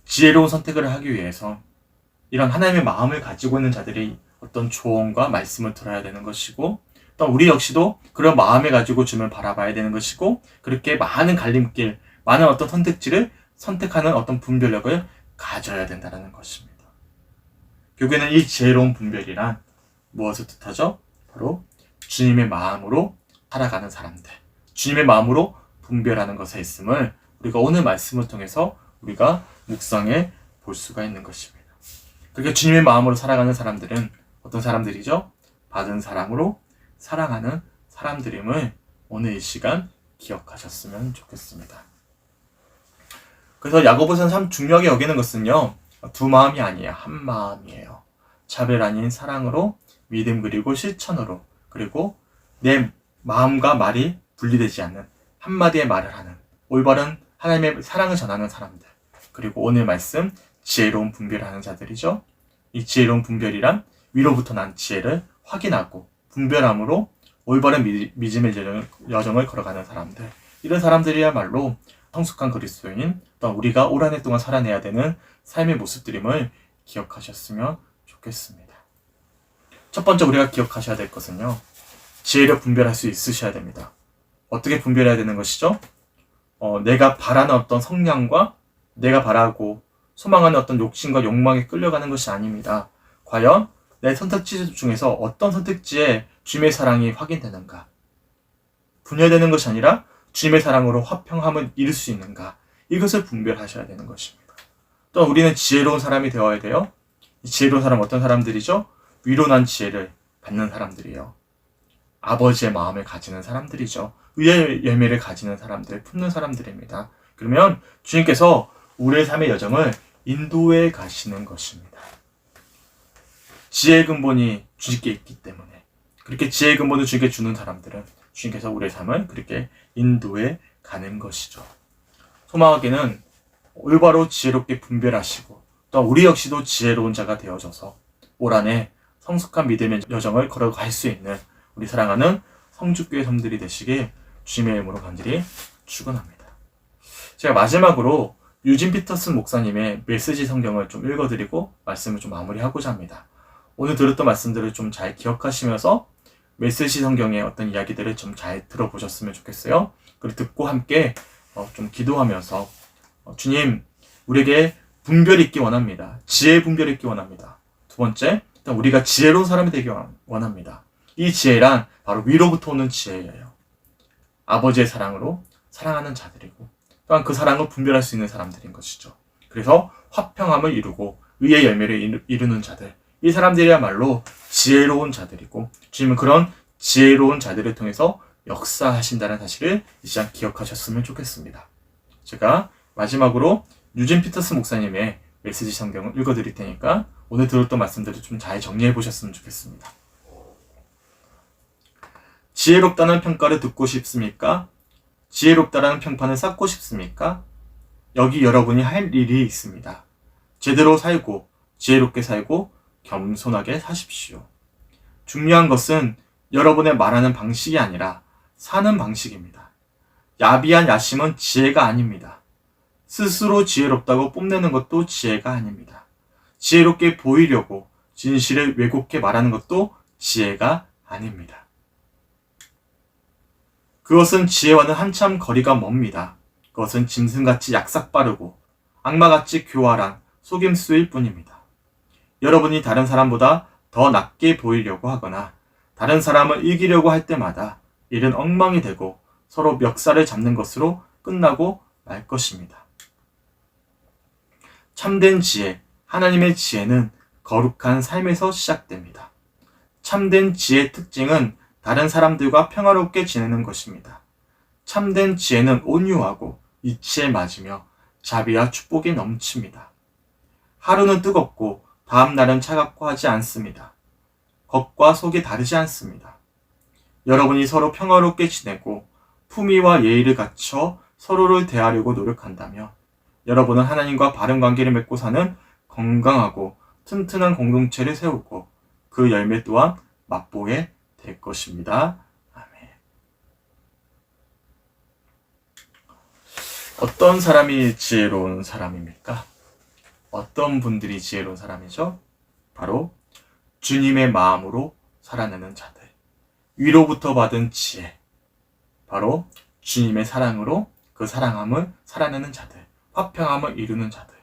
지혜로운 선택을 하기 위해서 이런 하나님의 마음을 가지고 있는 자들이 어떤 조언과 말씀을 들어야 되는 것이고, 또 우리 역시도 그런 마음을 가지고 주님을 바라봐야 되는 것이고, 그렇게 많은 갈림길, 많은 어떤 선택지를 선택하는 어떤 분별력을 가져야 된다는 것입니다. 결국에는 이 지혜로운 분별이란 무엇을 뜻하죠? 바로 주님의 마음으로 살아가는 사람들, 주님의 마음으로 분별하는 것에 있음을 우리가 오늘 말씀을 통해서 우리가 묵상해 볼 수가 있는 것입니다. 그러니까 주님의 마음으로 살아가는 사람들은 어떤 사람들이죠? 받은 사랑으로 사랑하는 사람들임을 오늘 이 시간 기억하셨으면 좋겠습니다. 그래서 야고보서는 참 중요하게 여기는 것은요, 두 마음이 아니에요. 한 마음이에요. 차별 아닌 사랑으로, 믿음 그리고 실천으로, 그리고 내 마음과 말이 분리되지 않는 한마디의 말을 하는 올바른 하나님의 사랑을 전하는 사람들, 그리고 오늘 말씀 지혜로운 분별하는 자들이죠. 이 지혜로운 분별이란 위로부터 난 지혜를 확인하고 분별함으로 올바른 믿음의 여정을 걸어가는 사람들, 이런 사람들이야말로 성숙한 그리스도인, 또 우리가 올 한 해 동안 살아내야 되는 삶의 모습들임을 기억하셨으면 좋겠습니다. 첫 번째 우리가 기억하셔야 될 것은요, 지혜로 분별할 수 있으셔야 됩니다. 어떻게 분별해야 되는 것이죠? 내가 바라는 어떤 성향과 내가 바라고 소망하는 어떤 욕심과 욕망에 끌려가는 것이 아닙니다. 과연 내 선택지 중에서 어떤 선택지에 주님의 사랑이 확인되는가? 분열되는 것이 아니라 주님의 사랑으로 화평함을 이룰 수 있는가? 이것을 분별하셔야 되는 것입니다. 또 우리는 지혜로운 사람이 되어야 돼요. 지혜로운 사람 어떤 사람들이죠? 위로난 지혜를 받는 사람들이에요. 아버지의 마음을 가지는 사람들이죠. 의의 열매를 가지는 사람들, 품는 사람들입니다. 그러면 주님께서 우리의 삶의 여정을 인도해 가시는 것입니다. 지혜의 근본이 주님께 있기 때문에, 그렇게 지혜의 근본을 주님께 주는 사람들은 주님께서 우리의 삶을 그렇게 인도해 가는 것이죠. 소망하기는 올바로 지혜롭게 분별하시고 또 우리 역시도 지혜로운 자가 되어져서 올 한해 성숙한 믿음의 여정을 걸어갈 수 있는 우리 사랑하는 성주교회 성들이 되시길 주님의 이름으로 간절히 축원합니다. 제가 마지막으로 유진 피터슨 목사님의 메시지 성경을 좀 읽어드리고 말씀을 좀 마무리하고자 합니다. 오늘 들었던 말씀들을 좀 잘 기억하시면서 메시지 성경의 어떤 이야기들을 좀 잘 들어보셨으면 좋겠어요. 그리고 듣고 함께 좀 기도하면서 주님, 우리에게 분별이 있기 원합니다. 지혜의 분별이 있기 원합니다. 두 번째, 일단 우리가 지혜로운 사람이 되기 원합니다. 이 지혜란 바로 위로부터 오는 지혜예요. 아버지의 사랑으로 사랑하는 자들이고 또한 그 사랑을 분별할 수 있는 사람들인 것이죠. 그래서 화평함을 이루고 의의 열매를 이루는 자들, 이 사람들이야말로 지혜로운 자들이고 주님은 그런 지혜로운 자들을 통해서 역사하신다는 사실을 이 시간 기억하셨으면 좋겠습니다. 제가 마지막으로 유진 피터스 목사님의 메시지 성경을 읽어드릴 테니까 오늘 들었던 말씀들을 좀 잘 정리해 보셨으면 좋겠습니다. 지혜롭다는 평가를 듣고 싶습니까? 지혜롭다라는 평판을 쌓고 싶습니까? 여기 여러분이 할 일이 있습니다. 제대로 살고 지혜롭게 살고 겸손하게 사십시오. 중요한 것은 여러분의 말하는 방식이 아니라 사는 방식입니다. 야비한 야심은 지혜가 아닙니다. 스스로 지혜롭다고 뽐내는 것도 지혜가 아닙니다. 지혜롭게 보이려고 진실을 왜곡해 말하는 것도 지혜가 아닙니다. 그것은 지혜와는 한참 거리가 멉니다. 그것은 짐승같이 약삭빠르고 악마같이 교활한 속임수일 뿐입니다. 여러분이 다른 사람보다 더 낫게 보이려고 하거나 다른 사람을 이기려고 할 때마다 일은 엉망이 되고 서로 멱살을 잡는 것으로 끝나고 말 것입니다. 참된 지혜, 하나님의 지혜는 거룩한 삶에서 시작됩니다. 참된 지혜의 특징은 다른 사람들과 평화롭게 지내는 것입니다. 참된 지혜는 온유하고 이치에 맞으며 자비와 축복이 넘칩니다. 하루는 뜨겁고 다음 날은 차갑고 하지 않습니다. 겉과 속이 다르지 않습니다. 여러분이 서로 평화롭게 지내고 품위와 예의를 갖춰 서로를 대하려고 노력한다면 여러분은 하나님과 바른 관계를 맺고 사는 건강하고 튼튼한 공동체를 세우고 그 열매 또한 맛보게 될 것입니다. 아멘. 어떤 사람이 지혜로운 사람입니까? 어떤 분들이 지혜로운 사람이죠? 바로 주님의 마음으로 살아내는 자들, 위로부터 받은 지혜, 바로 주님의 사랑으로 그 사랑함을 살아내는 자들, 화평함을 이루는 자들.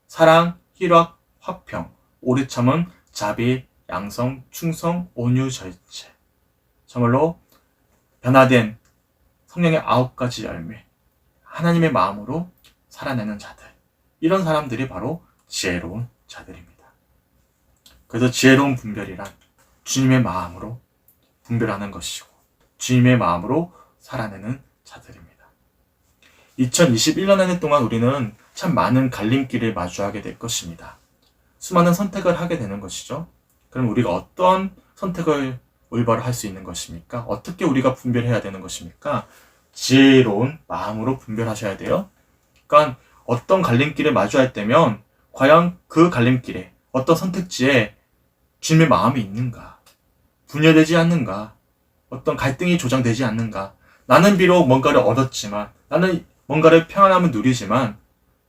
사랑, 희락, 화평, 오래 참은 자비, 양성, 충성, 온유, 절제. 정말로 변화된 성령의 9가지 열매, 하나님의 마음으로 살아내는 자들. 이런 사람들이 바로 지혜로운 자들입니다. 그래서 지혜로운 분별이란 주님의 마음으로 분별하는 것이고 주님의 마음으로 살아내는 자들입니다. 2021년 한 해 동안 우리는 참 많은 갈림길을 마주하게 될 것입니다. 수많은 선택을 하게 되는 것이죠. 그럼 우리가 어떤 선택을 올바로 할 수 있는 것입니까? 어떻게 우리가 분별해야 되는 것입니까? 지혜로운 마음으로 분별하셔야 돼요. 그러니까 어떤 갈림길을 마주할 때면 과연 그 갈림길에 어떤 선택지에 주님의 마음이 있는가? 분열되지 않는가? 어떤 갈등이 조장되지 않는가? 나는 비록 뭔가를 얻었지만 나는 뭔가를 평안함을 누리지만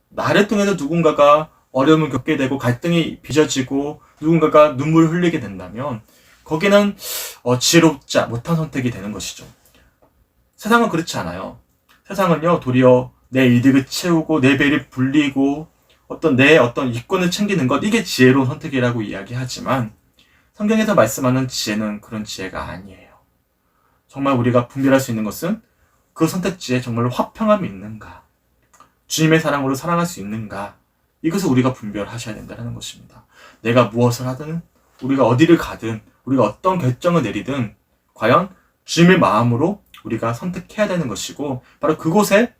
나를 통해서 누군가가 어려움을 겪게 되고 갈등이 빚어지고 누군가가 눈물을 흘리게 된다면 거기는 지혜롭지 못한 선택이 되는 것이죠. 세상은 그렇지 않아요. 세상은요 도리어 내 이득을 채우고 내 배를 불리고 내 어떤 이권을 챙기는 것, 이게 지혜로운 선택이라고 이야기하지만 성경에서 말씀하는 지혜는 그런 지혜가 아니에요. 정말 우리가 분별할 수 있는 것은 그 선택지에 정말로 화평함이 있는가, 주님의 사랑으로 사랑할 수 있는가, 이것을 우리가 분별하셔야 된다는 것입니다. 내가 무엇을 하든, 우리가 어디를 가든, 우리가 어떤 결정을 내리든 과연 주님의 마음으로 우리가 선택해야 되는 것이고, 바로 그곳에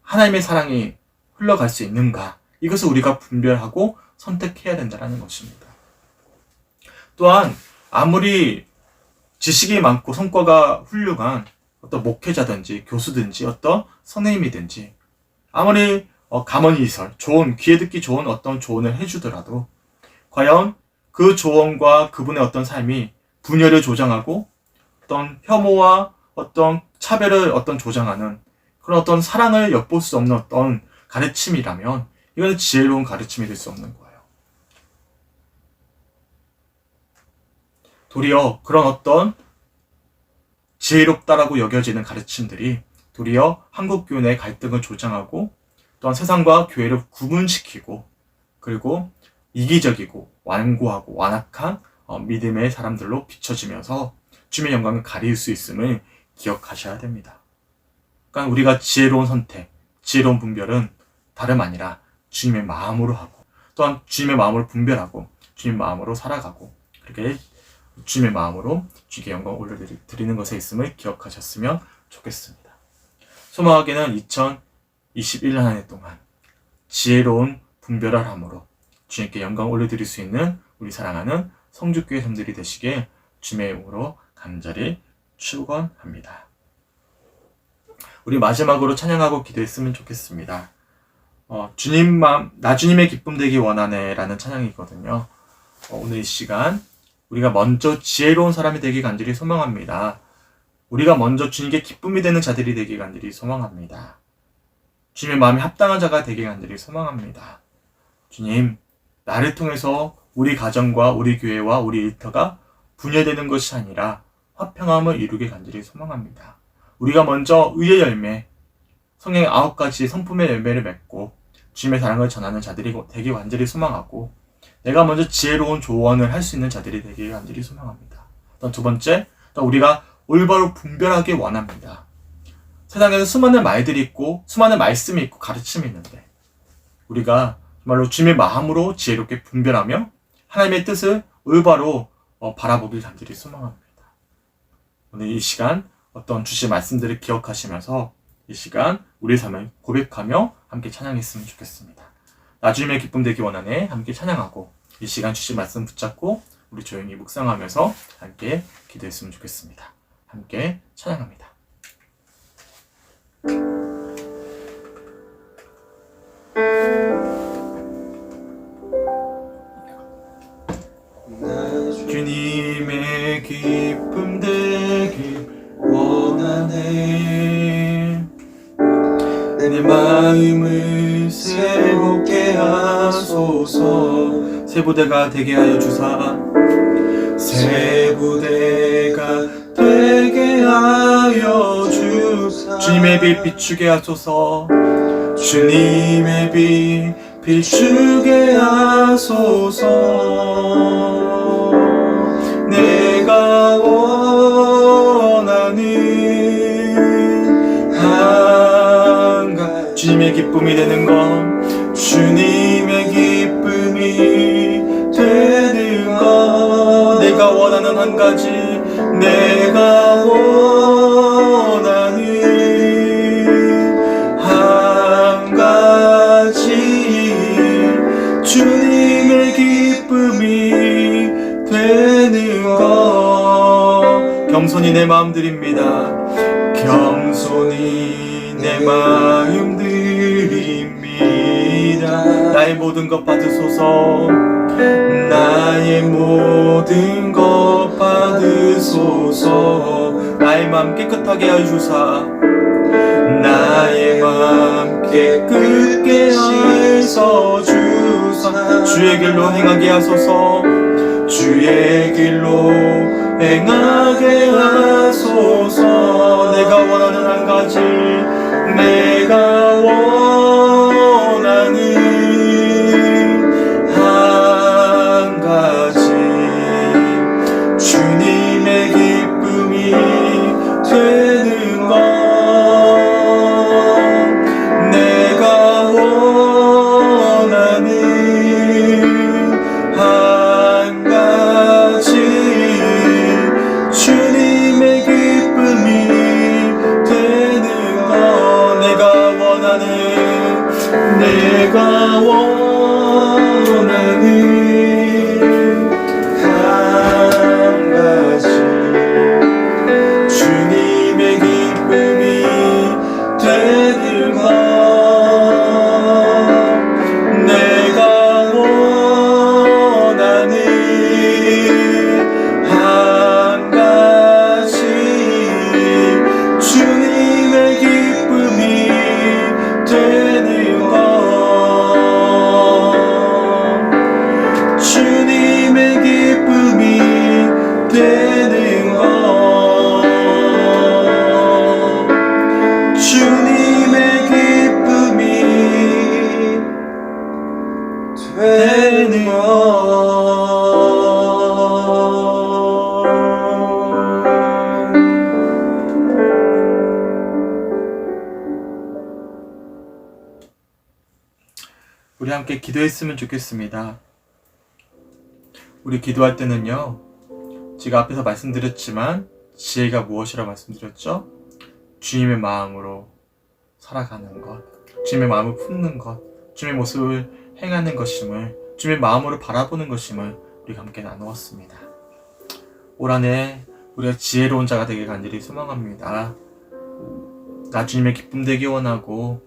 하나님의 사랑이 흘러갈 수 있는가, 이것을 우리가 분별하고 선택해야 된다는 것입니다. 또한 아무리 지식이 많고 성과가 훌륭한 어떤 목회자든지 교수든지 어떤 선생님이든지, 아무리 감언이설, 좋은, 귀에 듣기 좋은 어떤 조언을 해주더라도 과연 그 조언과 그분의 어떤 삶이 분열을 조장하고 어떤 혐오와 어떤 차별을 조장하는 그런 어떤 사랑을 엿볼 수 없는 어떤 가르침이라면 이거는 지혜로운 가르침이 될 수 없는 거예요. 도리어 그런 어떤 지혜롭다라고 여겨지는 가르침들이 도리어 한국교회 내 갈등을 조장하고 또한 세상과 교회를 구분시키고, 그리고 이기적이고 완고하고 완악한 믿음의 사람들로 비춰지면서 주님의 영광을 가릴 수 있음을 기억하셔야 됩니다. 그러니까 우리가 지혜로운 선택, 지혜로운 분별은 다름 아니라 주님의 마음으로 하고, 또한 주님의 마음으로 분별하고 주님의 마음으로 살아가고, 그렇게 주님의 마음으로 주님께 영광을 올려드리는 것에 있음을 기억하셨으면 좋겠습니다. 소망하기는 2021년 한 해 동안 지혜로운 분별을 함으로 주님께 영광을 올려드릴 수 있는 우리 사랑하는 성주교회 성들이 되시길 주님의 이름으로 간절히 축원합니다. 우리 마지막으로 찬양하고 기도했으면 좋겠습니다. 나 주님의 기쁨 되기 원하네 라는 찬양이거든요. 오늘 이 시간 우리가 먼저 지혜로운 사람이 되기 간절히 소망합니다. 우리가 먼저 주님께 기쁨이 되는 자들이 되기 간절히 소망합니다. 주님의 마음에 합당한 자가 되기 간절히 소망합니다. 주님, 나를 통해서 우리 가정과 우리 교회와 우리 일터가 분열되는 것이 아니라 화평함을 이루게 간절히 소망합니다. 우리가 먼저 의의 열매, 성령의 9가지 성품의 열매를 맺고 주님의 사랑을 전하는 자들이 되기 간절히 소망하고, 내가 먼저 지혜로운 조언을 할 수 있는 자들이 되기 간절히 소망합니다. 또 두 번째, 또 우리가 올바로 분별하기 원합니다. 세상에는 수많은 말들이 있고 수많은 말씀이 있고 가르침이 있는데 우리가 정말로 주님의 마음으로 지혜롭게 분별하며 하나님의 뜻을 올바로 바라보길 간절히 소망합니다. 오늘 이 시간 어떤 주신 말씀들을 기억하시면서 이 시간 우리의 삶을 고백하며 함께 찬양했으면 좋겠습니다. 나 주님의 기쁨 되기 원하네 함께 찬양하고 이 시간 주신 말씀 붙잡고 우리 조용히 묵상하면서 함께 기도했으면 좋겠습니다. 함께 찬양합니다. 주님의 기쁨 되기 원하네. 내 마음을 새롭게 하소서. 새 부대가 되게 하여 주사. 새 부대가 되게 하여 주사. 주님의 빛 비추게 하소서. 주님의 빛 비추게 하소서. 내가 원하는 한 가지. 주님의 기쁨이 되는 것, 주님의 기쁨이 되는 것. 내가 원하는 한 가지, 내가 원하는 한 가지. 주님의 기쁨이 되는 것. 겸손히 내 마음 드립니다. 겸손히 내 마음 드립니다. 나의 모든 것 받으소서. 나의 모든 것 받으소서. 나의 마음 깨끗하게 하여 주사. 나의 마음 깨끗게 하여 주사. 주의 길로 행하게 하소서. 주의 길로 행하게 하소서. 내가 원하는 한 가지, 내가 원하는 한 가지. 주님의 기쁨이 되는 것. 내가 원하는 우리 함께 기도했으면 좋겠습니다. 우리 기도할 때는요, 제가 앞에서 말씀드렸지만 지혜가 무엇이라 말씀드렸죠? 주님의 마음으로 살아가는 것, 주님의 마음을 품는 것, 주님의 모습을 행하는 것임을, 주님의 마음으로 바라보는 것임을 우리가 함께 나누었습니다. 올 한 해 우리가 지혜로운 자가 되길 간절히 소망합니다. 나 주님의 기쁨 되기 원하고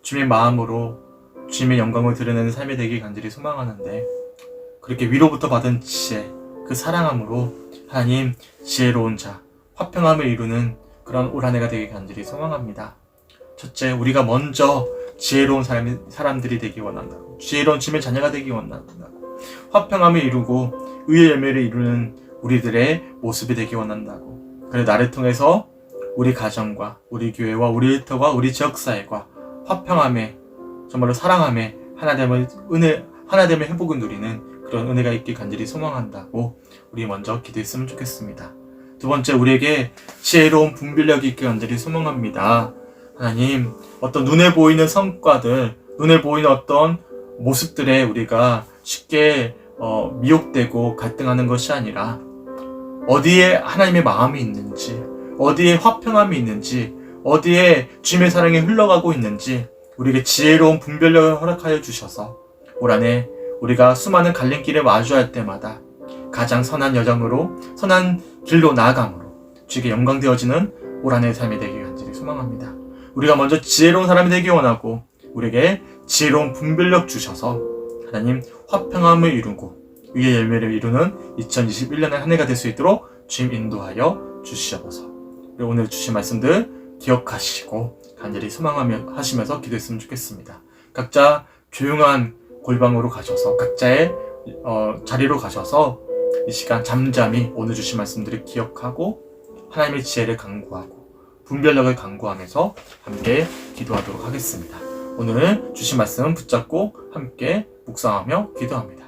주님의 마음으로 주님의 영광을 드러내는 삶이 되길 간절히 소망하는데, 그렇게 위로부터 받은 지혜, 그 사랑함으로 하나님 지혜로운 자, 화평함을 이루는 그런 올 한 해가 되길 간절히 소망합니다. 첫째, 우리가 먼저 지혜로운 사람들이 되기 원한다고, 지혜로운 주님의 자녀가 되기 원한다고, 화평함을 이루고 의의 열매를 이루는 우리들의 모습이 되기 원한다고. 그래 나를 통해서 우리 가정과 우리 교회와 우리 일터와 우리 지역사회가 화평함에, 정말로 사랑함에 하나됨의 회복을 누리는 그런 은혜가 있길 간절히 소망한다고 우리 먼저 기도했으면 좋겠습니다. 두 번째, 우리에게 지혜로운 분별력이 있길 간절히 소망합니다. 하나님, 어떤 눈에 보이는 성과들, 눈에 보이는 어떤 모습들에 우리가 쉽게 미혹되고 갈등하는 것이 아니라 어디에 하나님의 마음이 있는지, 어디에 화평함이 있는지, 어디에 주님의 사랑이 흘러가고 있는지 우리에게 지혜로운 분별력을 허락하여 주셔서 올 한 해 우리가 수많은 갈림길에 마주할 때마다 가장 선한 여정으로, 선한 길로 나아감으로 주에게 영광 되어지는 올 한 해의 삶이 되길 간절히 소망합니다. 우리가 먼저 지혜로운 사람이 되기 원하고 우리에게 지혜로운 분별력 주셔서 하나님 화평함을 이루고 의의 열매를 이루는 2021년의 한 해가 될 수 있도록 주님 인도하여 주시옵소서. 그리고 오늘 주신 말씀들 기억하시고 간절히 소망하며 하시면서 기도했으면 좋겠습니다. 각자 조용한 골방으로 가셔서 각자의 자리로 가셔서 이 시간 잠잠히 오늘 주신 말씀들을 기억하고 하나님의 지혜를 간구하고 분별력을 간구하면서 함께 기도하도록 하겠습니다. 오늘 주신 말씀은 붙잡고 함께 묵상하며 기도합니다.